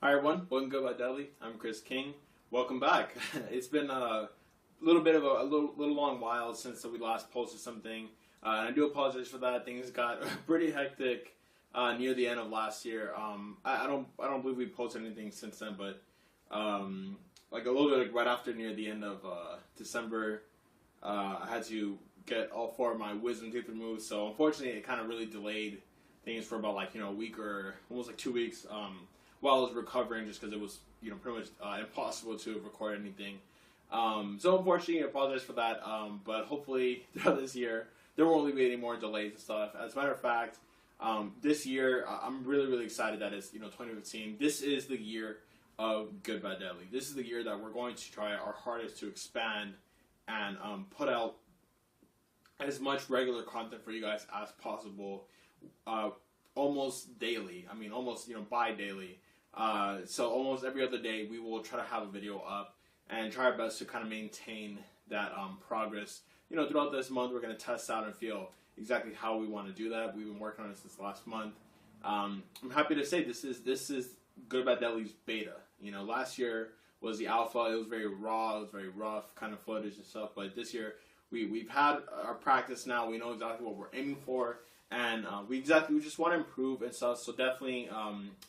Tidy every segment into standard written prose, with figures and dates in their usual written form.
Hi everyone, welcome to Good by Deli. I'm Chris King. Welcome back. It's been a little bit of a little long while since we last posted something, and I do apologize for that. Things got pretty hectic near the end of last year. I don't believe we posted anything since then, but like a little bit right after near the end of December, I had to get all four of my wisdom teeth removed. So unfortunately, it kind of really delayed things for about a week or almost 2 weeks. While I was recovering, just because it was pretty much impossible to record anything. So unfortunately, I apologize for that. But hopefully throughout this year there won't really be any more delays and stuff. As a matter of fact, this year I'm really excited that it's 2015. This is the year of Good Bad Deadly. This is the year that we're going to try our hardest to expand and put out as much regular content for you guys as possible. Almost daily. I mean, almost bi-daily. So almost every other day we will try to have a video up and try our best to kind of maintain that progress. Throughout this month we're going to test out and feel exactly how we want to do that. We've been working on it since last month. I'm happy to say this is Good Bad Deadly's beta. Last year was the alpha. It was very raw. It was very rough kind of footage and stuff. But this year we've had our practice now. We know exactly what we're aiming for. And we just want to improve and stuff. So definitely,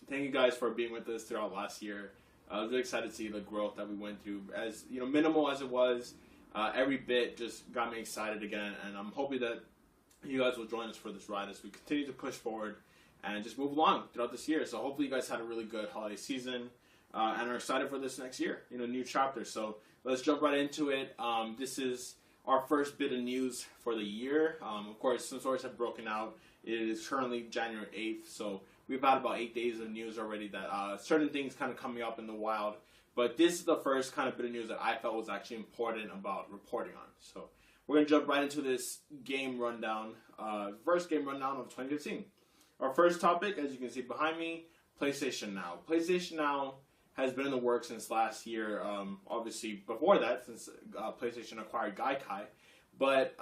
thank you guys for being with us throughout last year. I was really excited to see the growth that we went through. As minimal as it was, every bit just got me excited again. And I'm hoping that you guys will join us for this ride as we continue to push forward and just move along throughout this year. So hopefully you guys had a really good holiday season and are excited for this next year. New chapter. So let's jump right into it. This is our first bit of news for the year. Of course, some stories have broken out. It is currently January 8th, so we've had about 8 days of news already that certain things kind of coming up in the wild. But this is the first kind of bit of news that I felt was actually important about reporting on. So we're going to jump right into this game rundown, first game rundown of 2015. Our first topic, as you can see behind me, PlayStation Now. PlayStation Now has been in the works since last year, obviously before that, since PlayStation acquired Gaikai. But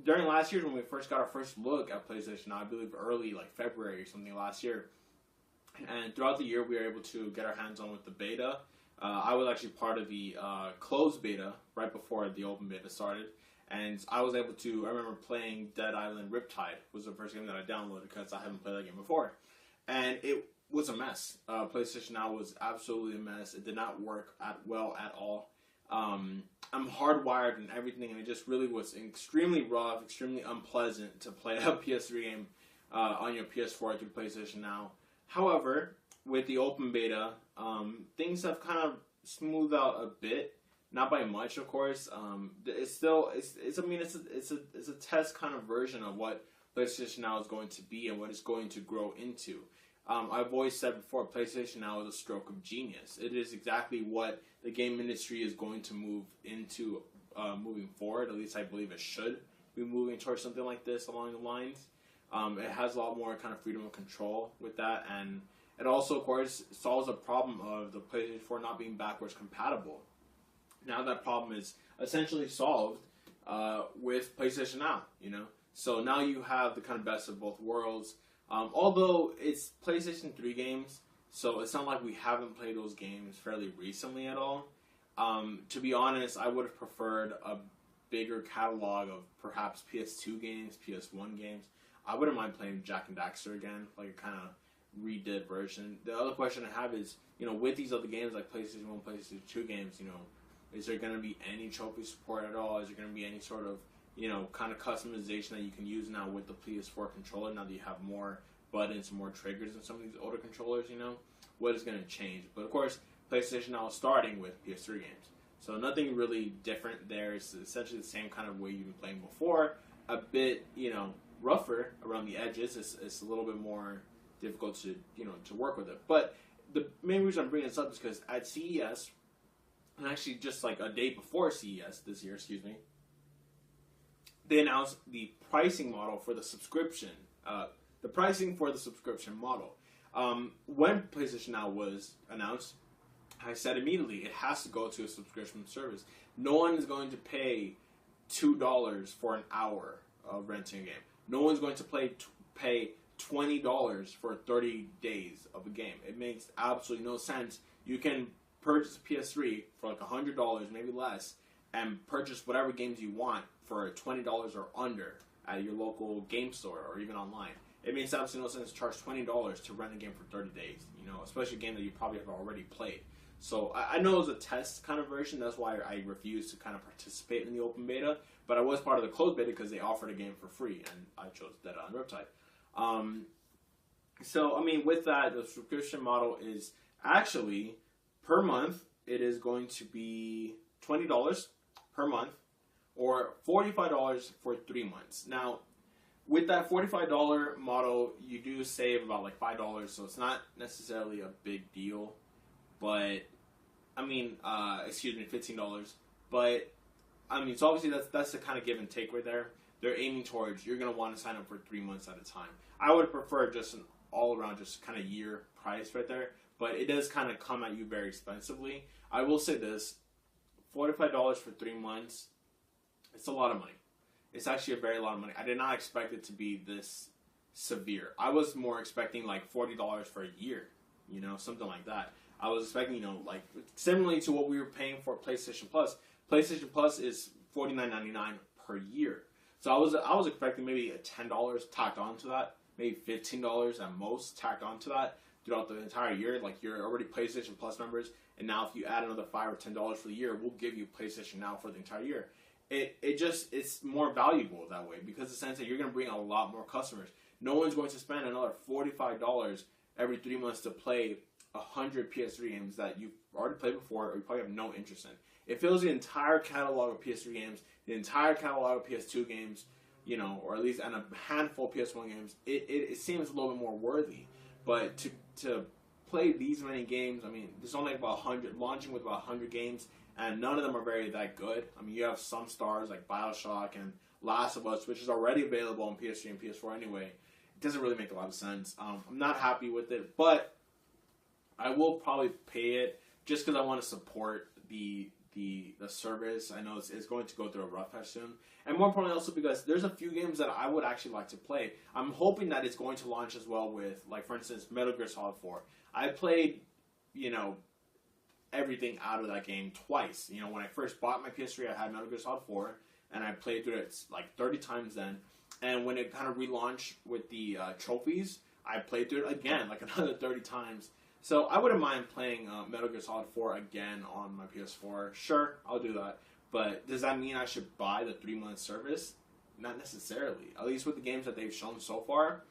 during last year, when we first got our first look at PlayStation Now, I believe early, February or something last year, and throughout the year we were able to get our hands on with the beta. I was actually part of the closed beta right before the open beta started, and I was able to, I remember playing Dead Island Riptide was the first game that I downloaded because I haven't played that game before. And it was a mess. PlayStation Now was absolutely a mess. It did not work well at all. I'm hardwired and everything, and it just really was extremely rough, extremely unpleasant to play a PS3 game on your PS4 through PlayStation Now. However, with the open beta, things have kind of smoothed out a bit, not by much, of course. It's still it's a test kind of version of what PlayStation Now is going to be and what it's going to grow into. I've always said before, PlayStation Now is a stroke of genius. It is exactly what the game industry is going to move into moving forward. At least I believe it should be moving towards something like this along the lines. It has a lot more kind of freedom of control with that, and it also, of course, solves the problem of the PlayStation 4 not being backwards compatible. Now that problem is essentially solved with PlayStation Now, So now you have the kind of best of both worlds. Although it's PlayStation 3 games, so it's not like we haven't played those games fairly recently at all. To be honest, I would have preferred a bigger catalog of perhaps PS2 games, PS1 games. I wouldn't mind playing Jack and Daxter again, like a kind of redid version. The other question I have is, with these other games like PlayStation 1, PlayStation 2 games, is there going to be any trophy support at all? Is there going to be any sort of kind of customization that you can use now with the PS4 controller, now that you have more buttons and more triggers in some of these older controllers, what is going to change? But of course, PlayStation Now is starting with PS3 games. So nothing really different there. It's essentially the same kind of way you've been playing before. A bit, rougher around the edges. It's a little bit more difficult to, to work with it. But the main reason I'm bringing this up is because at CES, and actually just a day before CES this year, they announced the pricing model for the subscription. The pricing for the subscription model. When PlayStation Now was announced, I said immediately it has to go to a subscription service. No one is going to pay $2 for an hour of renting a game. No one's going to pay $20 for 30 days of a game. It makes absolutely no sense. You can purchase a PS3 for like $100, maybe less, and purchase whatever games you want for $20 or under at your local game store or even online. It makes absolutely no sense to charge $20 to rent a game for 30 days, especially a game that you probably have already played. So I know it was a test kind of version. That's why I refused to kind of participate in the open beta. But I was part of the closed beta because they offered a game for free, and I chose Dead Island Riptide. So, I mean, with that, the subscription model is actually, per month, it is going to be $20 per month or $45 for 3 months. Now, with that $45 model, you do save about like $5, so it's not necessarily a big deal. But, I mean, $15. But, I mean, so obviously that's the kind of give and take right there. They're aiming towards, you're going to want to sign up for 3 months at a time. I would prefer just an all-around, just kind of year price right there. But it does kind of come at you very expensively. I will say this, $45 for 3 months, it's a lot of money. It's actually a very lot of money. I did not expect it to be this severe. I was more expecting like $40 for a year, something like that. I was expecting, like similarly to what we were paying for PlayStation Plus. PlayStation Plus is $49.99 per year. So I was expecting maybe $10 tacked onto that, maybe $15 at most tacked onto that throughout the entire year. Like you're already PlayStation Plus members, and now if you add another $5 or $10 for the year, we'll give you PlayStation Now for the entire year. It's more valuable that way because the sense that you're going to bring a lot more customers. No one's going to spend another $45 every 3 months to play 100 PS3 games that you've already played before or you probably have no interest in. It fills the entire catalog of PS3 games, the entire catalog of PS2 games, or at least and a handful of PS1 games. It seems a little bit more worthy. But to play these many games, I mean, there's only about 100, launching with about 100 games, and none of them are very that good. I mean, you have some stars like BioShock and Last of Us, which is already available on PS3 and PS4 anyway. It doesn't really make a lot of sense. I'm not happy with it, but I will probably pay it just because I want to support the service. I know it's going to go through a rough patch soon. And more importantly also because there's a few games that I would actually like to play. I'm hoping that it's going to launch as well with, like for instance, Metal Gear Solid 4. I played, everything out of that game twice. When I first bought my PS3, I had Metal Gear Solid 4, and I played through it like 30 times then. And when it kind of relaunched with the trophies, I played through it again, like another 30 times. So I wouldn't mind playing Metal Gear Solid 4 again on my PS4. Sure, I'll do that. But does that mean I should buy the 3-month service? Not necessarily. At least with the games that they've shown so far,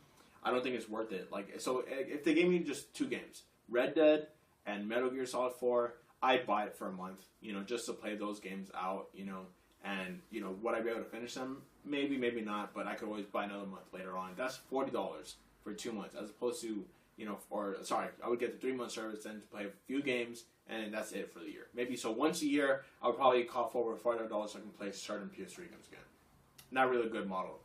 I don't think it's worth it. So if they gave me just 2 games, Red Dead and Metal Gear Solid 4, I'd buy it for a month, just to play those games out, and, would I be able to finish them? Maybe, maybe not, but I could always buy another month later on. That's $40 for 2 months, as opposed to, I would get the 3-month service then to play a few games, and that's it for the year. Maybe, so once a year, I would probably call forward $40 so I can play certain PS3 games again. Not really a good model.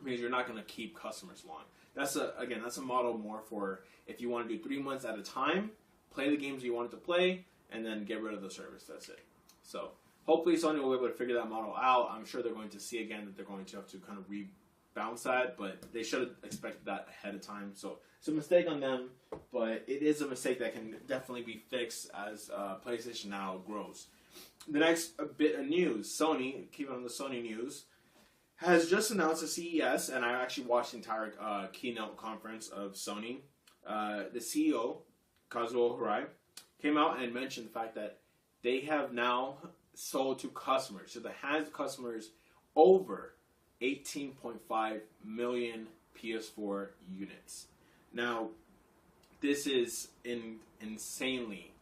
It means you're not going to keep customers long. That's a model more for if you want to do 3 months at a time, play the games you wanted to play, and then get rid of the service. That's it. So hopefully Sony will be able to figure that model out. I'm sure they're going to see again that they're going to have to kind of rebounce that, but they should have expected that ahead of time. So it's a mistake on them, but it is a mistake that can definitely be fixed as PlayStation Now grows. The next bit of news, Sony, keeping on the Sony news, has just announced a CES, and I actually watched the entire keynote conference of Sony. The CEO, Kazuo Hirai, came out and mentioned the fact that they have now sold to customers, to the hands of customers, over 18.5 million PS4 units. Now, this is insanely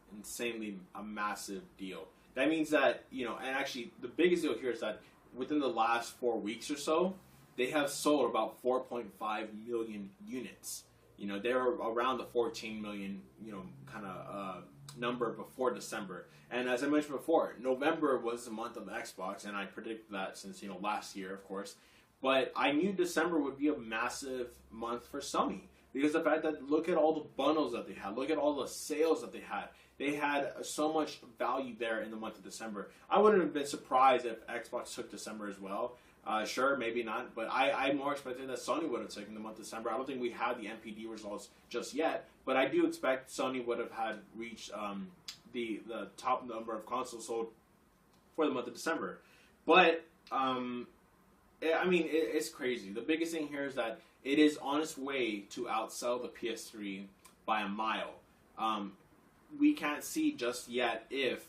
a massive deal. That means that, and actually the biggest deal here is that within the last 4 weeks or so, they have sold about 4.5 million units. They were around the 14 million, kind of number before December. And as I mentioned before, November was the month of Xbox, and I predicted that since, last year, of course. But I knew December would be a massive month for Sony. Because the fact that, look at all the bundles that they had. Look at all the sales that they had. They had so much value there in the month of December. I wouldn't have been surprised if Xbox took December as well. Sure, maybe not, but I more expected that Sony would have taken the month of December. I don't think we had the NPD results just yet, but I do expect Sony would have had reached the top number of consoles sold for the month of December. But it's crazy. The biggest thing here is that it is on its way to outsell the PS3 by a mile. We can't see just yet if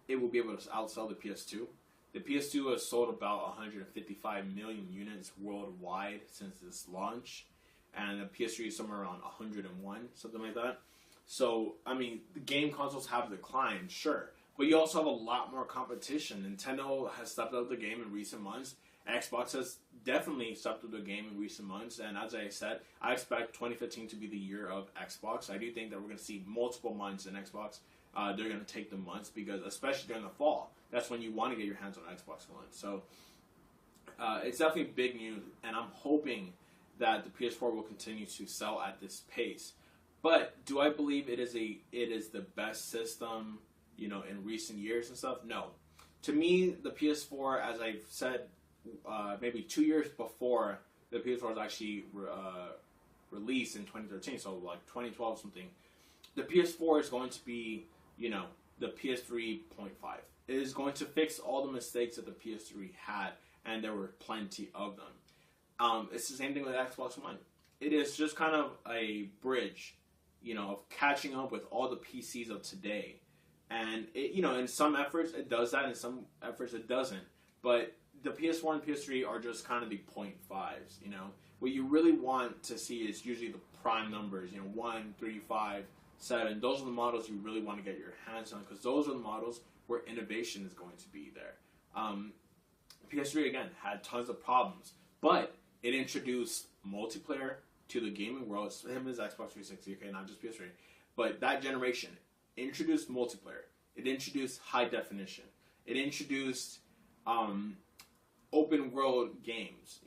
it will be able to outsell the PS2. The PS2 has sold about 155 million units worldwide since its launch, and the PS3 is somewhere around 101, something like that. So, the game consoles have declined, sure, but you also have a lot more competition. Nintendo has stepped up the game in recent months. Xbox has definitely stepped up the game in recent months, and as I said, I expect 2015 to be the year of Xbox. I do think that we're going to see multiple months in Xbox. They're going to take the months because, especially during the fall, that's when you want to get your hands on Xbox One. So it's definitely big news, and I'm hoping that the PS4 will continue to sell at this pace. But do I believe it is the best system, in recent years and stuff? No. To me, the PS4, as I've said, maybe 2 years before the PS4 was actually released in 2013, so like 2012 something, the PS4 is going to be, the PS3.5. It is going to fix all the mistakes that the PS3 had, and there were plenty of them. It's the same thing with Xbox One. It is just kind of a bridge, of catching up with all the PCs of today. And, in some efforts it does that, in some efforts it doesn't. But the PS4 and PS3 are just kind of the 0.5s, What you really want to see is usually the prime numbers, 1, 3, 5, 7. Those are the models you really want to get your hands on, because those are the models where innovation is going to be there. PS3, again, had tons of problems, but it introduced multiplayer to the gaming world. Same as Xbox 360, okay, not just PS3. But that generation introduced multiplayer. It introduced high definition. It introduced open world games,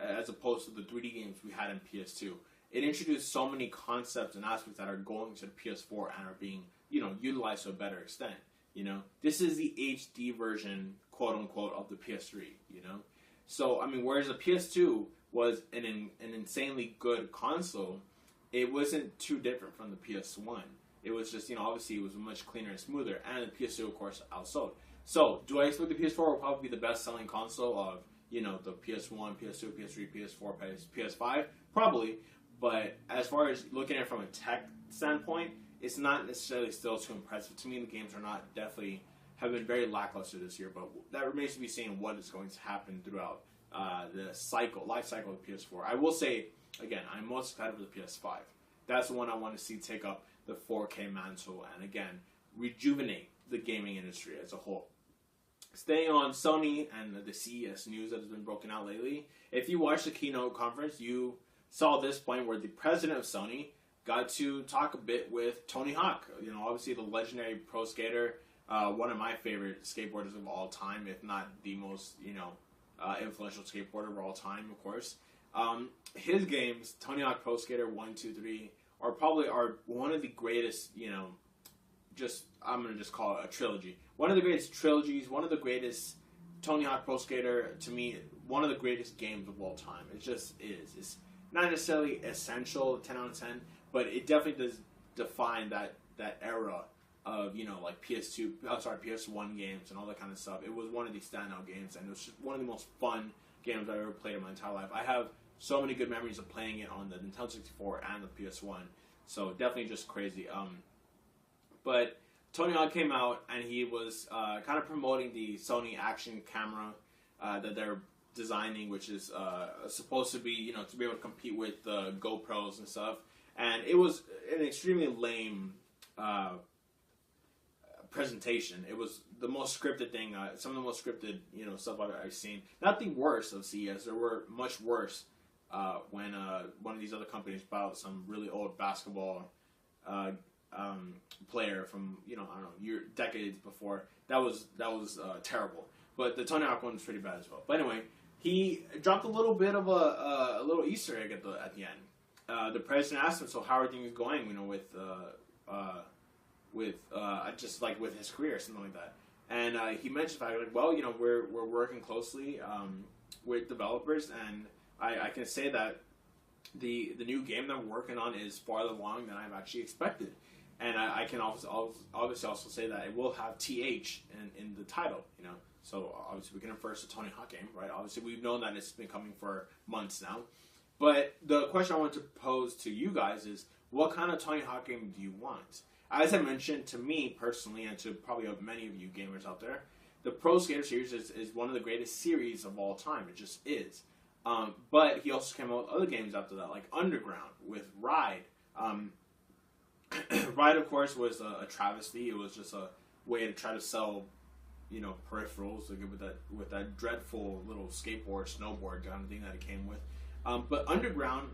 as opposed to the 3D games we had in PS2. It introduced so many concepts and aspects that are going to the PS4 and are being, utilized to a better extent. This is the HD version, quote unquote, of the PS3. So whereas the PS2 was an insanely good console, it wasn't too different from the PS1. It was just, obviously it was much cleaner and smoother, and the PS2, of course, outsold. So, do I expect the PS4 will probably be the best-selling console of, the PS1, PS2, PS3, PS4, PS5? Probably. But as far as looking at it from a tech standpoint, it's not necessarily still too impressive. To me, the games have been very lackluster this year, but that remains to be seen what is going to happen throughout the life cycle of the PS4. I will say, again, I'm most excited for the PS5. That's the one I want to see take up the 4K mantle and, again, rejuvenate the gaming industry as a whole. Staying on Sony and the CES news that has been broken out lately, if you watched the keynote conference, you saw this point where the president of Sony got to talk a bit with Tony Hawk. Obviously the legendary pro skater, one of my favorite skateboarders of all time, if not the most, influential skateboarder of all time, of course. His games, Tony Hawk Pro Skater 1, 2, 3, are one of the greatest, I'm going to just call it a trilogy. One of the greatest trilogies, one of the greatest Tony Hawk Pro Skater, to me, one of the greatest games of all time. It just is. It's not necessarily essential, 10 out of 10, but it definitely does define that era of, PS1 games and all that kind of stuff. It was one of the standout games, and it was just one of the most fun games I've ever played in my entire life. I have so many good memories of playing it on the Nintendo 64 and the PS1, so definitely just crazy. But Tony Hawk came out, and he was kind of promoting the Sony action camera that they're designing, which is supposed to be, to be able to compete with the GoPros and stuff. And it was an extremely lame presentation. It was the most scripted thing, some of the most scripted, stuff I've seen. Not the worst of CES. There were much worse when one of these other companies bought some really old basketball player from, decades before. That was terrible. But the Tony Hawk one was pretty bad as well. But anyway, he dropped a little bit of a little Easter egg at the end. The president asked him, "So how are things going? With just like with his career, something like that." And he mentioned the fact, like, well, we're working closely with developers, and I can say that the new game that we're working on is farther along than I've actually expected. And I can obviously also say that it will have TH in the title, So obviously we can infer it's a Tony Hawk game, right? Obviously we've known that it's been coming for months now. But the question I want to pose to you guys is, what kind of Tony Hawk game do you want? As I mentioned, to me personally, and to probably many of you gamers out there, the Pro Skater series is one of the greatest series of all time. It just is. But he also came out with other games after that, like Underground, with Ride. Ride, of course, was a travesty. It was just a way to try to sell, peripherals, like with that dreadful little skateboard, snowboard kind of thing that it came with. But Underground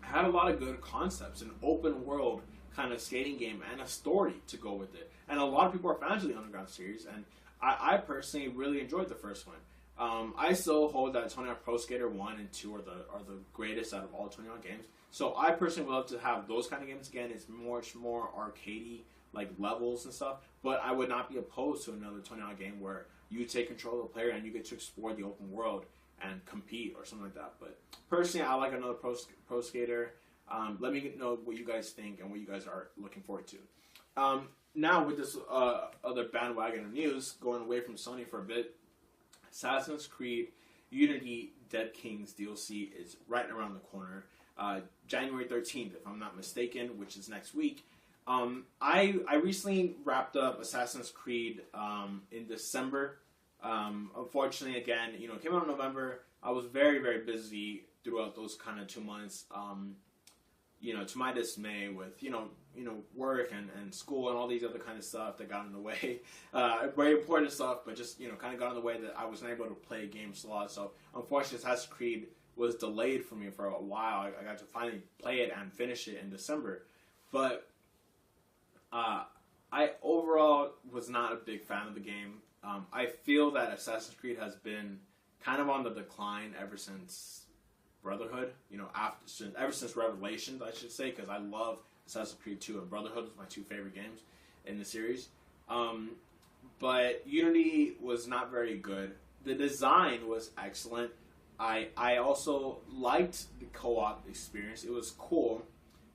had a lot of good concepts, an open world kind of skating game, and a story to go with it. And a lot of people are fans of the Underground series, and I personally really enjoyed the first one. I still hold that Tony Hawk Pro Skater 1 and 2 are the greatest out of all Tony Hawk games. So I personally would love to have those kind of games again. It's much more arcadey, like levels and stuff. But I would not be opposed to another Tony Hawk game where you take control of the player and you get to explore the open world and compete or something like that. But personally, I like another Pro Skater. Let me know what you guys think and what you guys are looking forward to. Now with this other bandwagon of news, going away from Sony for a bit, Assassin's Creed Unity Dead Kings DLC is right around the corner. January 13th, if I'm not mistaken, which is next week. I recently wrapped up Assassin's Creed in December. Unfortunately, again, it came out in November. I was very, very busy throughout those kind of 2 months. To my dismay, with work and school and all these other kind of stuff that got in the way. Very important stuff, but just kind of got in the way that I wasn't able to play games a lot. So unfortunately, Assassin's Creed was delayed for me for a while. I got to finally play it and finish it in December, but I overall was not a big fan of the game. I feel that Assassin's Creed has been kind of on the decline ever since Brotherhood, ever since Revelations, I should say, because I love Assassin's Creed 2 and Brotherhood was my two favorite games in the series. But Unity was not very good. The design was excellent. I also liked the co-op experience. It was cool.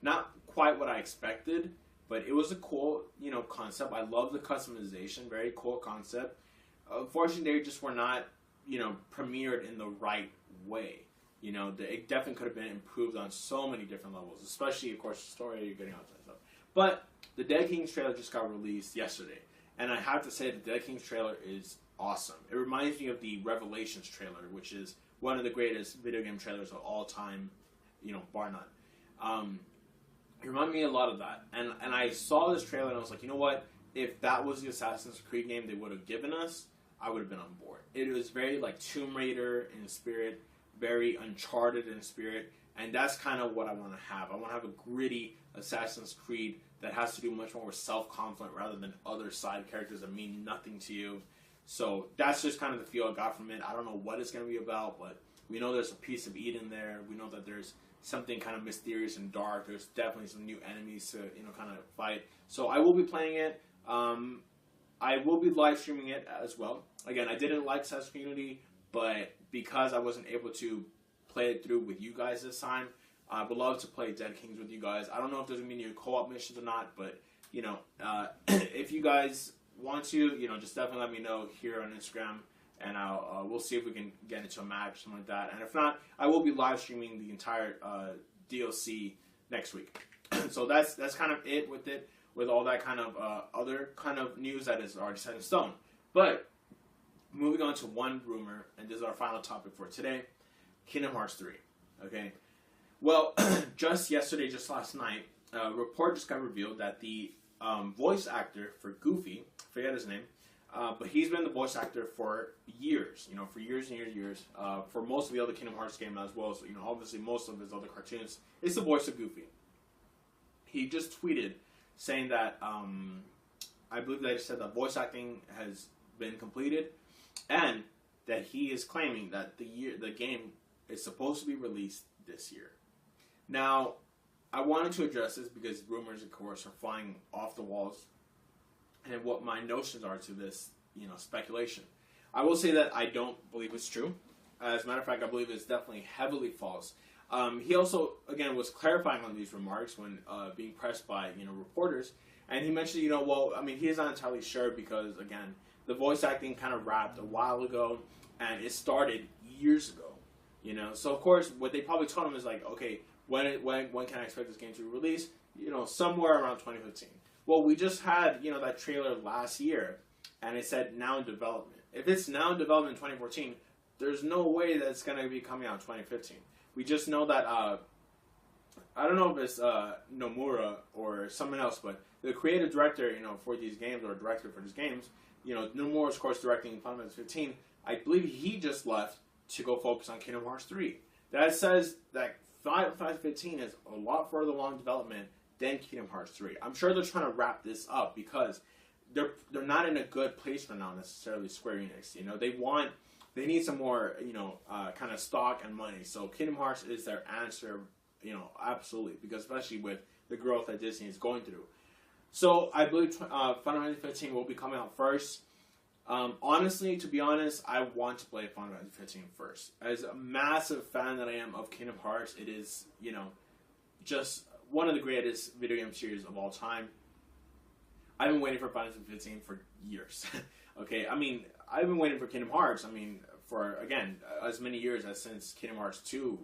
Not quite what I expected, but it was a cool, concept. I love the customization. Very cool concept. Unfortunately, they just were not, premiered in the right way. It definitely could have been improved on so many different levels, especially, of course, the story you're getting out of stuff. But the Dead Kings trailer just got released yesterday, and I have to say the Dead Kings trailer is awesome. It reminds me of the Revelations trailer, which is one of the greatest video game trailers of all time, bar none. It reminded me a lot of that, and I saw this trailer and I was like, you know what? If that was the Assassin's Creed game they would have given us, I would have been on board. It was very like Tomb Raider in spirit, very Uncharted in spirit, and that's kind of what I want to have. I want to have a gritty Assassin's Creed that has to do much more with self-conflict rather than other side characters that mean nothing to you. So that's just kind of the feel I got from it. I don't know what it's going to be about, but we know there's a piece of Eden there. We know that there's something kind of mysterious and dark. There's definitely some new enemies to kind of fight. So I will be playing it. I will be live streaming it as well. Again, I didn't like Assassin's Creed Unity, but because I wasn't able to play it through with you guys this time, I would love to play Dead Kings with you guys. I don't know if there's going to be new co-op missions or not, but, if you guys want to, just definitely let me know here on Instagram, and we'll see if we can get into a match or something like that. And if not, I will be live streaming the entire DLC next week. So that's kind of it, with all that kind of other kind of news that is already set in stone. But moving on to one rumor, and this is our final topic for today, Kingdom Hearts 3. Okay. Well, just last night, a report just got revealed that the voice actor for Goofy, forget his name, but he's been the voice actor for years, for years and years, for most of the other Kingdom Hearts games as well. So, obviously most of his other cartoons, it's the voice of Goofy. He just tweeted saying that, I believe that he said that voice acting has been completed, and that he is claiming that the game is supposed to be released this year. Now, I wanted to address this because rumors, of course, are flying off the walls, and what my notions are to this, speculation. I will say that I don't believe it's true. As a matter of fact, I believe it's definitely heavily false. He also, again, was clarifying on these remarks when being pressed by reporters, and he mentioned, well, I mean, he is not entirely sure because, again, the voice acting kind of wrapped a while ago, and it started years ago. So of course, what they probably told him is like, okay, when can I expect this game to be released? Somewhere around 2015. Well, we just had that trailer last year, and it said now in development. If it's now in development in 2014, there's no way that it's going to be coming out in 2015. We just know that, I don't know if it's Nomura or someone else, but the creative director, for these games, or director for these games, Nomura is, of course, directing Final Fantasy 15. I believe he just left to go focus on Kingdom Hearts 3. That says that Final Fantasy 15 is a lot further along development than Kingdom Hearts 3. I'm sure they're trying to wrap this up because they're not in a good place for now necessarily, Square Enix. They need some more, kind of stock and money. So Kingdom Hearts is their answer, absolutely, because especially with the growth that Disney is going through. So I believe Final Fantasy 15 will be coming out first. Honestly, to be honest, I want to play Final Fantasy 15 first. As a massive fan that I am of Kingdom Hearts, it is, just one of the greatest video game series of all time. I've been waiting for Final Fantasy 15 for years. Okay, I mean, I've been waiting for Kingdom Hearts, for, again, as many years as since Kingdom Hearts 2,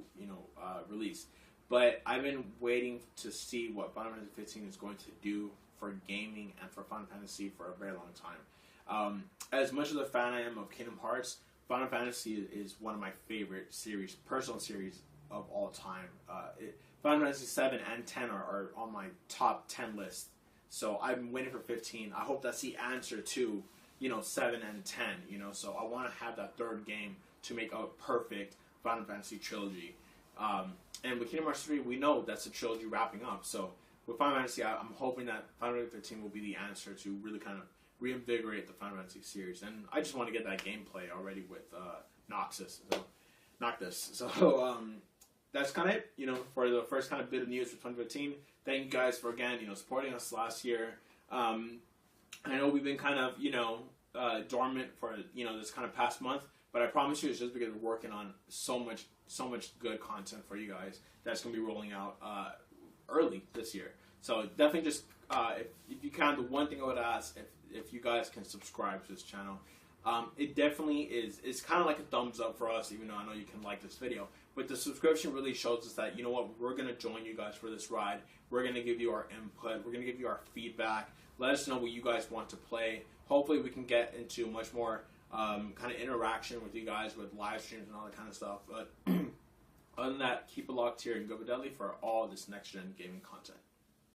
released. But I've been waiting to see what Final Fantasy 15 is going to do for gaming and for Final Fantasy for a very long time. As much as a fan I am of Kingdom Hearts, Final Fantasy is one of my favorite personal series of all time. Final Fantasy 7 and 10 are on my top 10 list. So I'm waiting for 15. I hope that's the answer to, 7 and 10, So I want to have that third game to make a perfect Final Fantasy trilogy. And with Kingdom Hearts 3, we know that's a trilogy wrapping up. So with Final Fantasy, I'm hoping that Final Fantasy 15 will be the answer to really kind of reinvigorate the Final Fantasy series. And I just want to get that gameplay already with Noctis. So that's kind of it, for the first kind of bit of news for 2015. Thank you guys for, again, supporting us last year. I know we've been kind of, dormant for, this kind of past month, but I promise you it's just because we're working on so much good content for you guys that's going to be rolling out early this year. So definitely just, if you can, the one thing I would ask, if you guys can subscribe to this channel. It definitely is, it's kind of like a thumbs up for us, even though I know you can like this video. But the subscription really shows us that, we're going to join you guys for this ride. We're going to give you our input. We're going to give you our feedback. Let us know what you guys want to play. Hopefully we can get into much more kind of interaction with you guys with live streams and all that kind of stuff. But other than that, keep it locked here and go Deadly for all this next-gen gaming content.